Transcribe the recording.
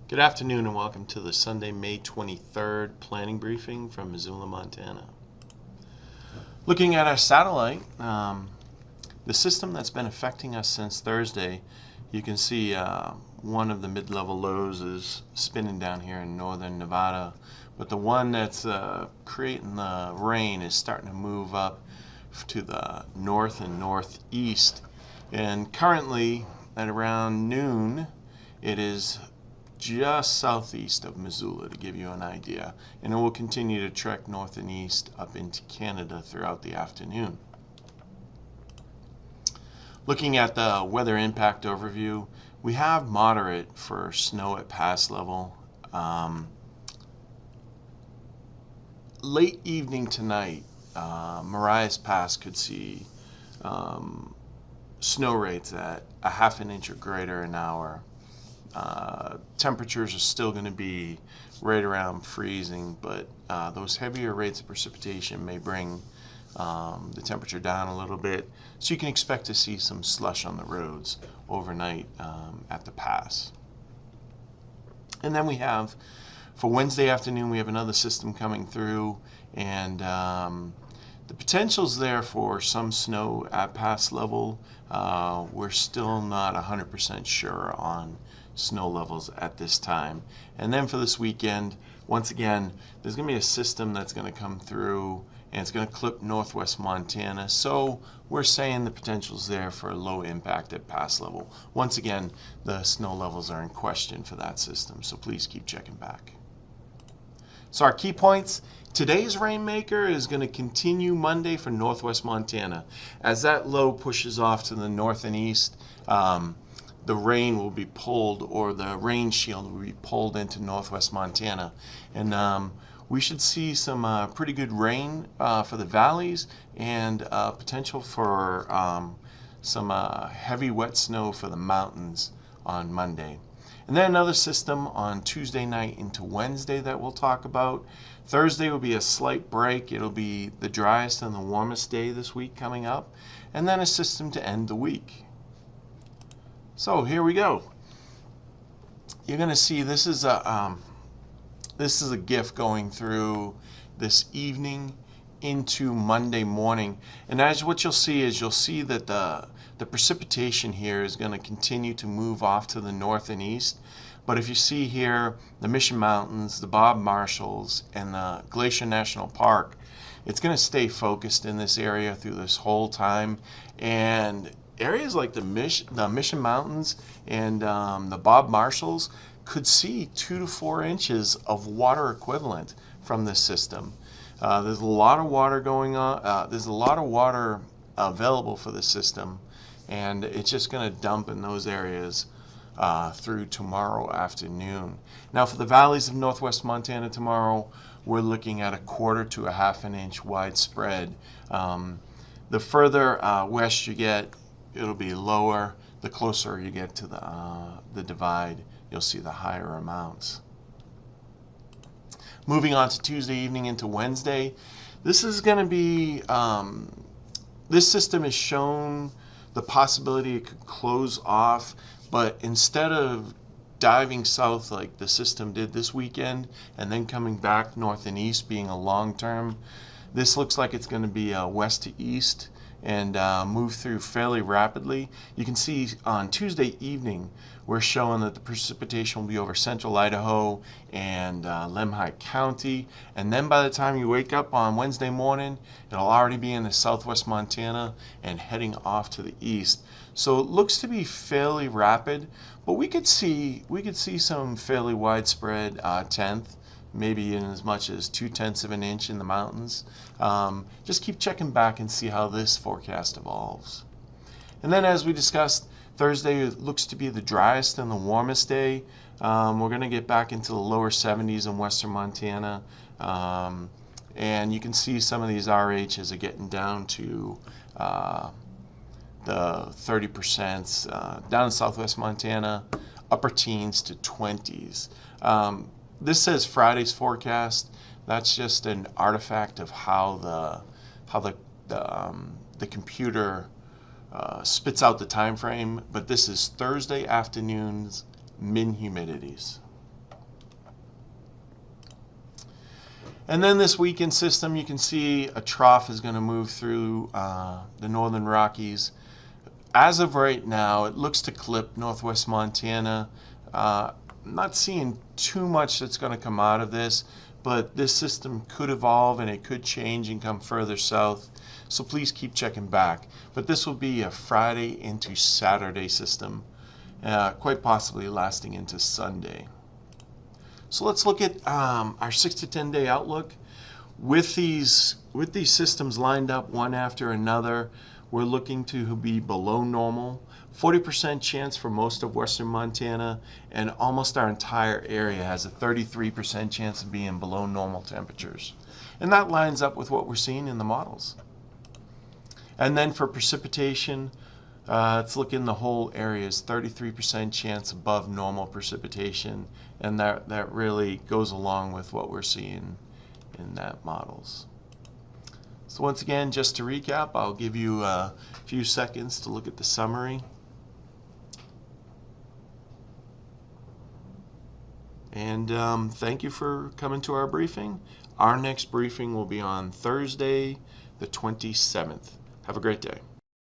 Good afternoon and welcome to the Sunday, May 23rd planning briefing from Missoula, Montana. Looking at our satellite, the system that's been affecting us since Thursday, you can see one of the mid-level lows is spinning down here in northern Nevada, but the one that's creating the rain is starting to move up to the north and northeast. And currently at around noon, it is just southeast of Missoula, to give you an idea, and it will continue to trek north and east up into Canada throughout the afternoon. Looking at the weather impact overview, we have moderate for snow at pass level. Late evening tonight, Marias Pass could see snow rates at a half an inch or greater an hour. Temperatures are still going to be right around freezing, but those heavier rates of precipitation may bring the temperature down a little bit, so you can expect to see some slush on the roads overnight at the pass. And then we have, for Wednesday afternoon, we have another system coming through, and the potential's there for some snow at pass level. We're still not 100% sure on snow levels at this time. And then for this weekend, once again, there's going to be a system that's going to come through, and it's going to clip northwest Montana. So we're saying the potential's there for a low impact at pass level. Once again, the snow levels are in question for that system, so please keep checking back. So our key points: today's rainmaker is going to continue Monday for northwest Montana. As that low pushes off to the north and east, the rain will be pulled, or the rain shield will be pulled into northwest Montana. And we should see some pretty good rain for the valleys, and potential for some heavy wet snow for the mountains on Monday. And then another system on Tuesday night into Wednesday that we'll talk about. Thursday will be a slight break. It'll be the driest and the warmest day this week coming up, and then a system to end the week. So here we go. You're going to see this is a GIF going through this evening into Monday morning, and as what you'll see that the precipitation here is going to continue to move off to the north and east. But if you see here, the Mission Mountains, the Bob Marshalls, and the Glacier National Park, it's going to stay focused in this area through this whole time. And areas like the Mission Mountains and the Bob Marshalls could see 2 to 4 inches of water equivalent from this system. There's a lot of water going on. There's a lot of water available for the system, and it's just going to dump in those areas through tomorrow afternoon. Now, for the valleys of northwest Montana tomorrow, we're looking at a 1/4 to a 1/2 inch widespread. The further west you get, it'll be lower. The closer you get to the divide, you'll see the higher amounts. Moving on to Tuesday evening into Wednesday, this is going to be, this system has shown the possibility it could close off, but instead of diving south like the system did this weekend and then coming back north and east being a long term, this looks like it's going to be west to east and move through fairly rapidly. You can see on Tuesday evening we're showing that the precipitation will be over central Idaho and Lemhi County, and then by the time you wake up on Wednesday morning, it'll already be in the southwest Montana and heading off to the east. So it looks to be fairly rapid, but we could see some fairly widespread tenth, maybe in as much as 2/10 of an inch in the mountains. Just keep checking back and see how this forecast evolves. And then, as we discussed, Thursday looks to be the driest and the warmest day. We're going to get back into the lower 70s in western Montana, and you can see some of these RHs are getting down to the 30%, down in southwest Montana, upper teens to 20s. This says Friday's forecast. That's just an artifact of how the computer spits out the time frame, but this is Thursday afternoon's min humidities. And then this weekend system, you can see a trough is going to move through the Northern Rockies. As of right now, it looks to clip northwest Montana. Not seeing too much that's going to come out of this, but this system could evolve and it could change and come further south. So please keep checking back. But this will be a Friday into Saturday system, quite possibly lasting into Sunday. So let's look at our 6 to 10 day outlook. With these systems lined up one after another, we're looking to be below normal. 40% chance for most of western Montana, and almost our entire area has a 33% chance of being below normal temperatures. And that lines up with what we're seeing in the models. And then for precipitation, it's looking the whole area is 33% chance above normal precipitation, and that really goes along with what we're seeing in that models. So once again, just to recap, I'll give you a few seconds to look at the summary. And thank you for coming to our briefing. Our next briefing will be on Thursday, the 27th. Have a great day.